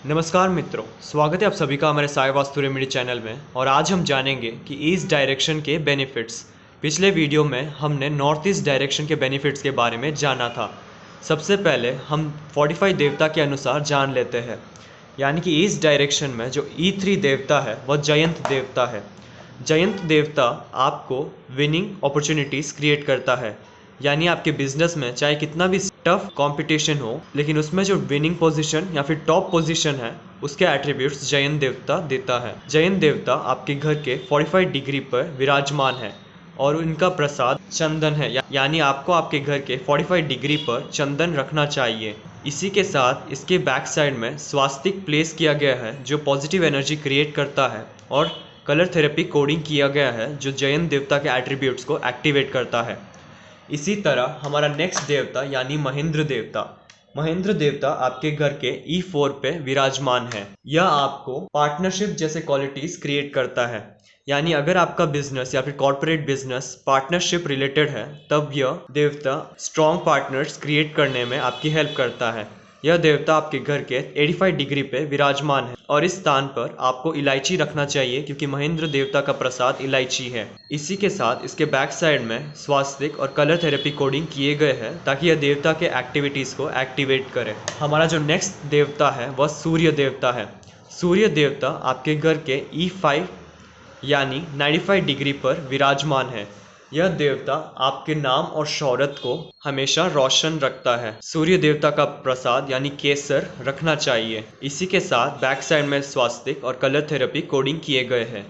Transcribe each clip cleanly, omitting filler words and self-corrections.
नमस्कार मित्रों, स्वागत है आप सभी का हमारे साई वास्तु रेमेडी चैनल में। और आज हम जानेंगे कि ईस्ट डायरेक्शन के बेनिफिट्स। पिछले वीडियो में हमने नॉर्थ ईस्ट डायरेक्शन के बेनिफिट्स के बारे में जाना था। सबसे पहले हम 45 देवता के अनुसार जान लेते हैं। यानी कि ईस्ट डायरेक्शन में जो E3 देवता है वह जयंत देवता है। जयंत देवता आपको विनिंग अपॉर्चुनिटीज़ क्रिएट करता है। यानी आपके बिजनेस में चाहे कितना भी टफ कंपटीशन हो, लेकिन उसमें जो विनिंग पोजीशन या फिर टॉप पोजीशन है उसके एट्रीब्यूट्स जयंत देवता देता है। जयंत देवता आपके घर के 45 डिग्री पर विराजमान है और उनका प्रसाद चंदन है। यानी आपको आपके घर के 45 डिग्री पर चंदन रखना चाहिए। इसी के साथ इसके बैक साइड में स्वास्तिक प्लेस किया गया है जो पॉजिटिव एनर्जी क्रिएट करता है, और कलर थेरेपी कोडिंग किया गया है जो जयंत देवता के एट्रीब्यूट्स को एक्टिवेट करता है। इसी तरह हमारा नेक्स्ट देवता यानी महेंद्र देवता। महेंद्र देवता आपके घर के E4 पे विराजमान है। यह आपको पार्टनरशिप जैसे क्वालिटीज क्रिएट करता है। यानी अगर आपका बिजनेस या फिर कॉर्पोरेट बिजनेस पार्टनरशिप रिलेटेड है, तब यह देवता स्ट्रॉन्ग पार्टनर्स क्रिएट करने में आपकी हेल्प करता है। यह देवता आपके घर के 85 डिग्री पे विराजमान है, और इस स्थान पर आपको इलायची रखना चाहिए क्योंकि महेंद्र देवता का प्रसाद इलायची है। इसी के साथ इसके बैक साइड में स्वास्तिक और कलर थेरेपी कोडिंग किए गए हैं ताकि यह देवता के एक्टिविटीज़ को एक्टिवेट करे। हमारा जो नेक्स्ट देवता है वह सूर्य देवता है। सूर्य देवता आपके घर के E5 यानी 95 डिग्री पर विराजमान है। यह देवता आपके नाम और शौहरत को हमेशा रोशन रखता है। सूर्य देवता का प्रसाद यानी केसर रखना चाहिए। इसी के साथ बैक साइड में स्वास्तिक और कलर थेरेपी कोडिंग किए गए हैं।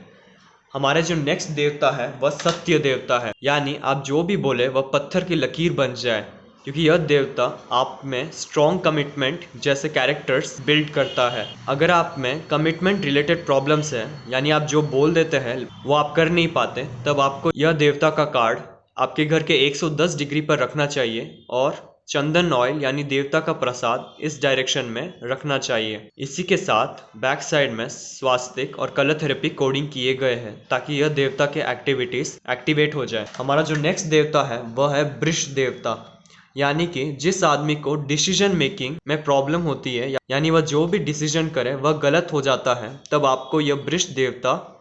हमारे जो नेक्स्ट देवता है वह सत्य देवता है। यानी आप जो भी बोले वह पत्थर की लकीर बन जाए, क्योंकि यह देवता आप में स्ट्रॉन्ग कमिटमेंट जैसे कैरेक्टर्स बिल्ड करता है। अगर आप में कमिटमेंट रिलेटेड प्रॉब्लम्स है, यानी आप जो बोल देते हैं वो आप कर नहीं पाते, तब आपको यह देवता का कार्ड आपके घर के 110 डिग्री पर रखना चाहिए और चंदन ऑयल यानी देवता का प्रसाद इस डायरेक्शन में रखना चाहिए। इसी के साथ बैक साइड में स्वास्तिक और कलर थेरेपी कोडिंग किए गए हैं ताकि यह देवता के एक्टिविटीज एक्टिवेट हो जाए। हमारा जो नेक्स्ट देवता है वह है वृष देवता। यानी कि जिस आदमी को डिसीजन मेकिंग में प्रॉब्लम होती है, यानी वह जो भी डिसीजन करे वह गलत हो जाता है, तब आपको यह वृष देवता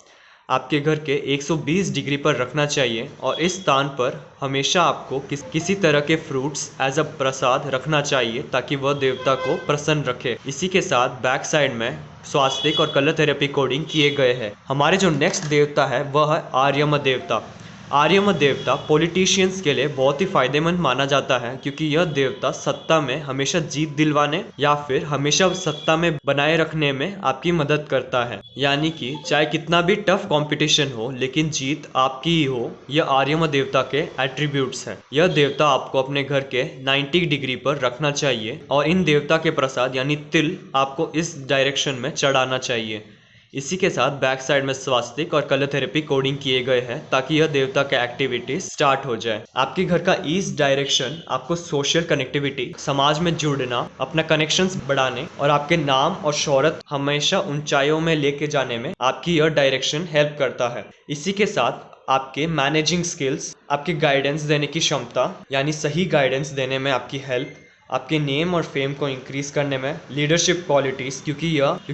आपके घर के 120 डिग्री पर रखना चाहिए, और इस स्थान पर हमेशा आपको किसी तरह के फ्रूट्स एज अ प्रसाद रखना चाहिए ताकि वह देवता को प्रसन्न रखे। इसी के साथ बैक साइड में स्वास्तिक और कलर थेरेपी कोडिंग किए गए हैं। हमारे जो नेक्स्ट देवता है वह है आर्यम देवता। आर्यम देवता पॉलिटिशियंस के लिए बहुत ही फायदेमंद माना जाता है, क्योंकि यह देवता सत्ता में हमेशा जीत दिलवाने या फिर हमेशा सत्ता में बनाए रखने में आपकी मदद करता है। यानी कि चाहे कितना भी टफ कंपटीशन हो, लेकिन जीत आपकी ही हो, यह आर्यम देवता के एट्रीब्यूट्स हैं। यह देवता आपको अपने घर के 90 डिग्री पर रखना चाहिए, और इन देवता के प्रसाद यानी तिल आपको इस डायरेक्शन में चढ़ाना चाहिए। इसी के साथ बैक साइड में स्वास्तिक और कलर थेरेपी कोडिंग किए गए हैं ताकि यह देवता के एक्टिविटीज स्टार्ट हो जाए। आपके घर का ईस्ट डायरेक्शन आपको सोशल कनेक्टिविटी, समाज में जुड़ना, अपना कनेक्शंस बढ़ाने और आपके नाम और शोहरत हमेशा ऊंचाइयों में लेके जाने में आपकी यह डायरेक्शन हेल्प करता है। इसी के साथ आपके मैनेजिंग स्किल्स, आपकी गाइडेंस देने की क्षमता यानी सही गाइडेंस देने में आपकी हेल्प, आपके नेम और फेम को इंक्रीज करने में लीडरशिप क्वालिटीज, क्योंकि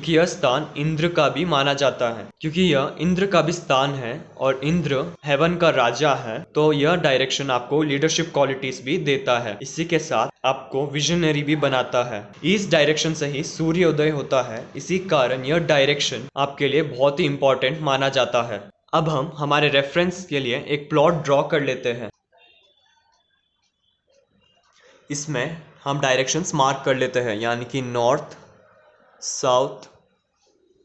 यह स्थान इंद्र का भी माना जाता है, क्योंकि यह इंद्र का भी स्थान है और इंद्र हेवन का राजा है, तो यह डायरेक्शन आपको लीडरशिप क्वालिटीज भी देता है। इसी के साथ आपको विजनरी भी बनाता है। इस डायरेक्शन से ही सूर्योदय होता है, इसी कारण यह डायरेक्शन आपके लिए बहुत ही इंपॉर्टेंट माना जाता है। अब हम हमारे रेफरेंस के लिए एक प्लॉट ड्रॉ कर लेते हैं। इसमें हम डायरेक्शंस मार्क कर लेते हैं, यानी कि नॉर्थ, साउथ,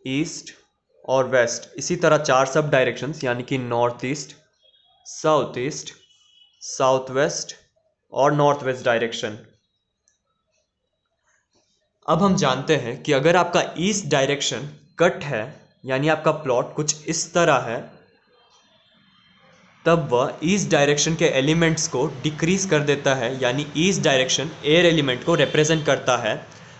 ईस्ट और वेस्ट। इसी तरह 4 सब डायरेक्शंस यानी कि नॉर्थ ईस्ट, साउथ वेस्ट और नॉर्थ वेस्ट डायरेक्शन। अब हम जानते हैं कि अगर आपका ईस्ट डायरेक्शन कट है, यानी आपका प्लॉट कुछ इस तरह है, तब वह ईस्ट डायरेक्शन के एलिमेंट्स को डिक्रीज कर देता है। यानी ईस्ट डायरेक्शन एयर एलिमेंट को रिप्रेजेंट करता है,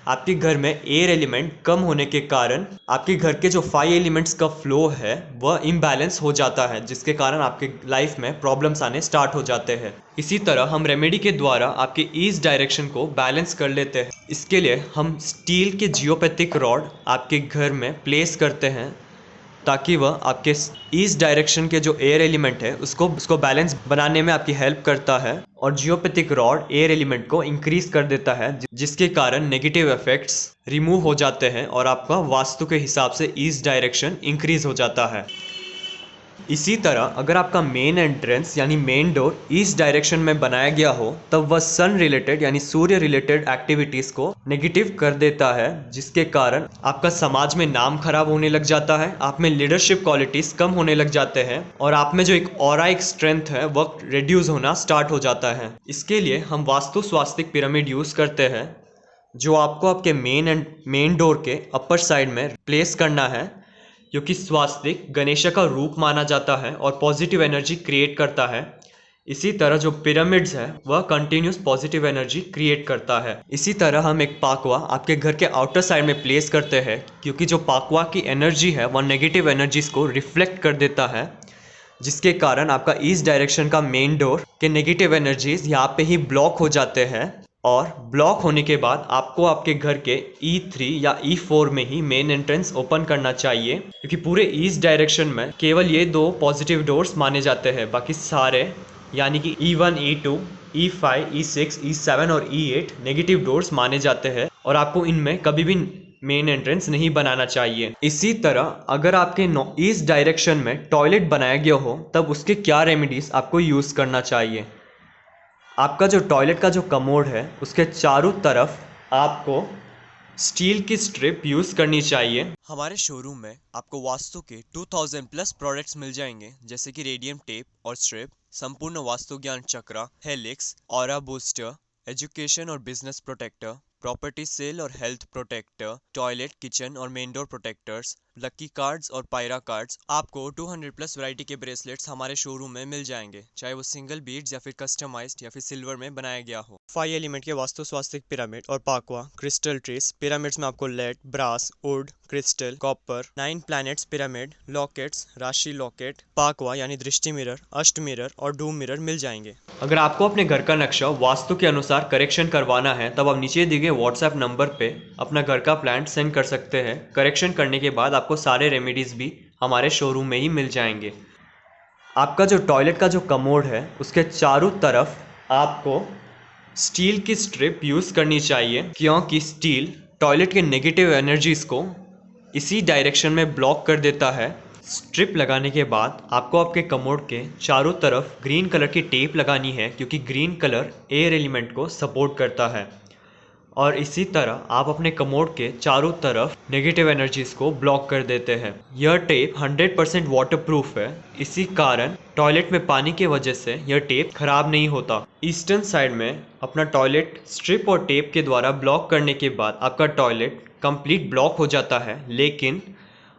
आपके घर में एयर एलिमेंट कम होने के कारण आपके घर के जो 5 एलिमेंट्स का फ्लो है वह इम्बैलेंस हो जाता है, जिसके कारण आपके लाइफ में प्रॉब्लम्स आने स्टार्ट हो जाते हैं। इसी तरह हम रेमेडी के द्वारा आपके ईस्ट डायरेक्शन को बैलेंस कर लेते हैं। इसके लिए हम स्टील के जियोपैथिक रॉड आपके घर में प्लेस करते हैं ताकि वह आपके ईस्ट डायरेक्शन के जो एयर एलिमेंट है उसको बैलेंस बनाने में आपकी हेल्प करता है। और जियोपैथिक रॉड एयर एलिमेंट को इंक्रीज कर देता है, जिसके कारण नेगेटिव इफेक्ट्स रिमूव हो जाते हैं और आपका वास्तु के हिसाब से ईस्ट डायरेक्शन इंक्रीज हो जाता है। इसी तरह अगर आपका मेन एंट्रेंस यानी मेन डोर ईस्ट डायरेक्शन में बनाया गया हो तब वह सन रिलेटेड यानी सूर्य रिलेटेड एक्टिविटीज को नेगेटिव कर देता है, जिसके कारण आपका समाज में नाम खराब होने लग जाता है, आप में लीडरशिप क्वालिटीज कम होने लग जाते हैं और आप में जो एक ऑराइक स्ट्रेंथ है वह रिड्यूस होना स्टार्ट हो जाता है। इसके लिए हम वास्तु स्वास्तिक पिरामिड यूज करते हैं, जो आपको आपके मेन डोर के अपर साइड में प्लेस करना है, क्योंकि स्वास्तिक गणेश का रूप माना जाता है और पॉजिटिव एनर्जी क्रिएट करता है। इसी तरह जो पिरामिड्स है वह कंटिन्यूस पॉजिटिव एनर्जी क्रिएट करता है। इसी तरह हम एक पाकवा आपके घर के आउटर साइड में प्लेस करते हैं, क्योंकि जो पाकवा की एनर्जी है वह नेगेटिव एनर्जीज को रिफ्लेक्ट कर देता है, जिसके कारण आपका ईस्ट डायरेक्शन का मेन डोर के नेगेटिव एनर्जीज यहाँ पे ही ब्लॉक हो जाते हैं। और ब्लॉक होने के बाद आपको आपके घर के E3 या E4 में ही मेन एंट्रेंस ओपन करना चाहिए, क्योंकि पूरे ईस्ट डायरेक्शन में केवल ये 2 पॉजिटिव डोर्स माने जाते हैं, बाकी सारे यानी कि E1, E2, E5, E6, E7 और E8 नेगेटिव डोर्स माने जाते हैं और आपको इनमें कभी भी मेन एंट्रेंस नहीं बनाना चाहिए। इसी तरह अगर आपके ईस्ट डायरेक्शन में टॉयलेट बनाया गया हो तब उसके क्या रेमेडीज आपको यूज़ करना चाहिए। आपका जो टॉयलेट का जो कमोड है उसके चारों तरफ आपको स्टील की स्ट्रिप यूज़ करनी चाहिए। हमारे शोरूम में आपको वास्तु के 2000 प्लस प्रोडक्ट्स मिल जाएंगे, जैसे कि रेडियम टेप और स्ट्रिप, संपूर्ण वास्तु ज्ञान चक्रा, हेलिक्स, ऑरा बूस्टर, एजुकेशन और बिजनेस प्रोटेक्टर, प्रॉपर्टी सेल और हेल्थ प्रोटेक्टर, टॉयलेट, किचन और main door protectors, lucky cards और पायरा कार्ड्स। आपको 200 प्लस वैरायटी के ब्रेसलेट्स हमारे शोरूम में मिल जाएंगे, चाहे वो सिंगल बीड्स या फिर कस्टमाइज्ड या फिर सिल्वर में बनाया गया हो। 5 एलिमेंट के वास्तु स्वास्तिक पिरामिड और पाकवा क्रिस्टल ट्रीज पिरामिड्स में आपको lead, brass, wood, crystal, copper, 9 planets pyramid, lockets, राशि लॉकेट, पाकवा यानी दृष्टि मिरर, अष्ट मिरर और डूम मिरर मिल जाएंगे। अगर आपको अपने घर का नक्शा वास्तु के अनुसार करेक्शन करवाना है तब आप नीचे दिए गए व्हाट्सएप नंबर पे अपना घर का प्लान सेंड कर सकते हैं। करेक्शन करने के बाद आपको सारे रेमेडीज भी हमारे शोरूम में ही मिल जाएंगे। आपका जो टॉयलेट का जो कमोड है उसके चारों तरफ आपको स्टील की स्ट्रिप यूज़ करनी चाहिए, क्योंकि स्टील टॉयलेट के नेगेटिव एनर्जीज को इसी डायरेक्शन में ब्लॉक कर देता है। स्ट्रिप लगाने के बाद आपको आपके कमोड के चारों तरफ ग्रीन कलर की टेप लगानी है, क्योंकि ग्रीन कलर एयर एलिमेंट को सपोर्ट करता है। और इसी तरह आप अपने कमोड के चारों तरफ नेगेटिव एनर्जीज को ब्लॉक कर देते हैं। यह टेप 100% वाटरप्रूफ है, इसी कारण टॉयलेट में पानी की वजह से यह टेप खराब नहीं होता। ईस्टर्न साइड में अपना टॉयलेट स्ट्रिप और टेप के द्वारा ब्लॉक करने के बाद आपका टॉयलेट कंप्लीट ब्लॉक हो जाता है, लेकिन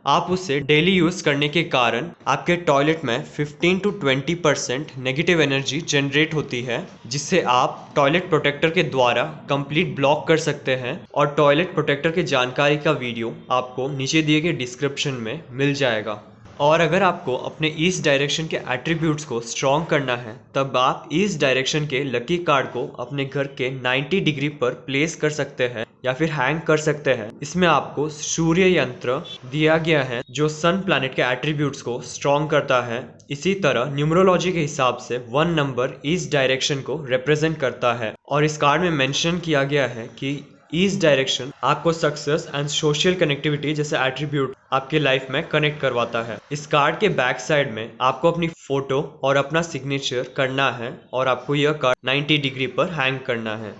आप उसे डेली यूज़ करने के कारण आपके टॉयलेट में 15 to 20% नेगेटिव एनर्जी जनरेट होती है, जिससे आप टॉयलेट प्रोटेक्टर के द्वारा कंप्लीट ब्लॉक कर सकते हैं। और टॉयलेट प्रोटेक्टर की जानकारी का वीडियो आपको नीचे दिए गए डिस्क्रिप्शन में मिल जाएगा। और अगर आपको अपने ईस्ट डायरेक्शन के एट्रीब्यूट्स को स्ट्रॉन्ग करना है तब आप ईस्ट डायरेक्शन के लकी कार्ड को अपने घर के 90 डिग्री पर प्लेस कर सकते हैं या फिर हैंग कर सकते हैं। इसमें आपको सूर्य यंत्र दिया गया है जो सन प्लैनेट के एट्रीब्यूट्स को स्ट्रॉन्ग करता है। इसी तरह न्यूमरोलॉजी के हिसाब से 1 नंबर ईस्ट डायरेक्शन को रिप्रेजेंट करता है और इस कार्ड में मेंशन किया गया है कि ईस्ट डायरेक्शन आपको सक्सेस एंड सोशल कनेक्टिविटी जैसे एट्रीब्यूट आपके लाइफ में कनेक्ट करवाता है। इस कार्ड के बैक साइड में आपको अपनी फोटो और अपना सिग्नेचर करना है और आपको यह कार्ड 90 डिग्री पर हैंग करना है।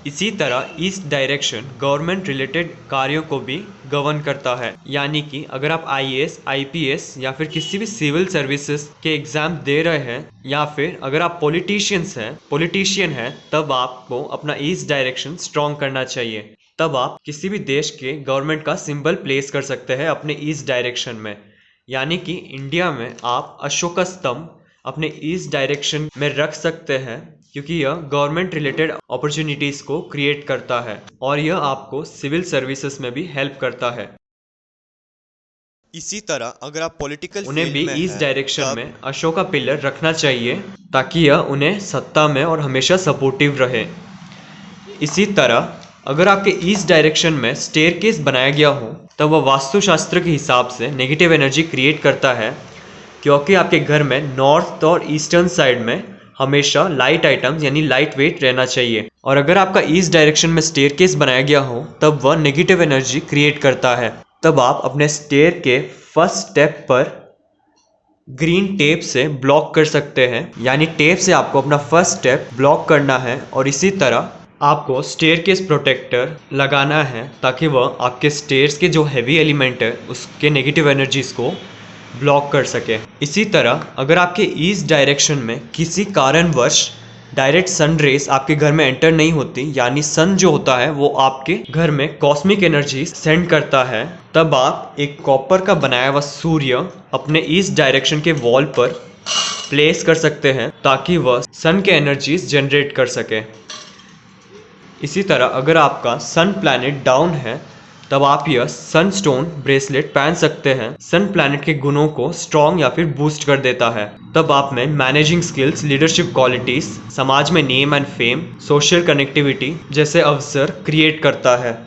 इसी तरह ईस्ट डायरेक्शन गवर्नमेंट रिलेटेड कार्यों को भी गवर्न करता है, यानी कि अगर आप IAS, IPS या फिर किसी भी सिविल सर्विसेज के एग्जाम दे रहे हैं या फिर अगर आप पॉलिटिशियन हैं तब आपको अपना ईस्ट डायरेक्शन स्ट्रॉन्ग करना चाहिए। तब आप किसी भी देश के गवर्नमेंट का सिंबल प्लेस कर सकते हैं अपने ईस्ट डायरेक्शन में, यानी कि इंडिया में आप अशोक स्तंभ अपने ईस्ट डायरेक्शन में रख सकते हैं, क्योंकि यह गवर्नमेंट रिलेटेड अपॉर्चुनिटीज़ को क्रिएट करता है और यह आपको सिविल सर्विसेज में भी हेल्प करता है। इसी तरह अगर आप पॉलिटिकल उन्हें भी फील्ड में इस हैं, डायरेक्शन तब में अशोका पिलर रखना चाहिए ताकि यह उन्हें सत्ता में और हमेशा सपोर्टिव रहे। इसी तरह अगर आपके ईस्ट डायरेक्शन में स्टेयरकेस बनाया गया हो तब वह वास्तुशास्त्र के हिसाब से नेगेटिव एनर्जी क्रिएट करता है, क्योंकि आपके घर में नॉर्थ और ईस्टर्न साइड में हमेशा लाइट आइटम्स यानी लाइट वेट रहना चाहिए। और अगर आपका ईस्ट डायरेक्शन में स्टेयरकेस बनाया गया हो तब वह नेगेटिव एनर्जी क्रिएट करता है। तब आप अपने स्टेयर के फर्स्ट स्टेप पर ग्रीन टेप से ब्लॉक कर सकते हैं, यानी टेप से आपको अपना फर्स्ट स्टेप ब्लॉक करना है। और इसी तरह आपको स्टेयरकेस प्रोटेक्टर लगाना है ताकि वह आपके स्टेयर्स के जो हैवी एलिमेंट है उसके नेगेटिव एनर्जीज को ब्लॉक कर सके। इसी तरह अगर आपके ईस्ट डायरेक्शन में किसी कारणवश डायरेक्ट सन रेस आपके घर में एंटर नहीं होती, यानी सन जो होता है वो आपके घर में कॉस्मिक एनर्जी सेंड करता है, तब आप एक कॉपर का बनाया हुआ सूर्य अपने ईस्ट डायरेक्शन के वॉल पर प्लेस कर सकते हैं ताकि वह सन के एनर्जीज जनरेट कर सके। इसी तरह अगर आपका सन प्लैनेट डाउन है तब आप यह सन स्टोन ब्रेसलेट पहन सकते हैं। सन प्लैनेट के गुणों को स्ट्रॉन्ग या फिर बूस्ट कर देता है। तब आप में मैनेजिंग स्किल्स, लीडरशिप क्वालिटीज, समाज में name and fame, social connectivity जैसे अवसर क्रिएट करता है।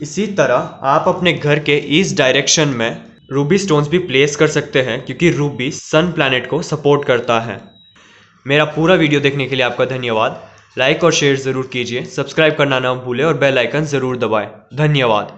इसी तरह आप अपने घर के ईस्ट डायरेक्शन में रूबी स्टोन्स भी प्लेस कर सकते हैं, क्योंकि रूबी सन प्लैनेट को सपोर्ट करता है। मेरा पूरा वीडियो देखने के लिए आपका धन्यवाद। लाइक और शेयर ज़रूर कीजिए, सब्सक्राइब करना ना भूलें और बेल आइकन ज़रूर दबाएं। धन्यवाद।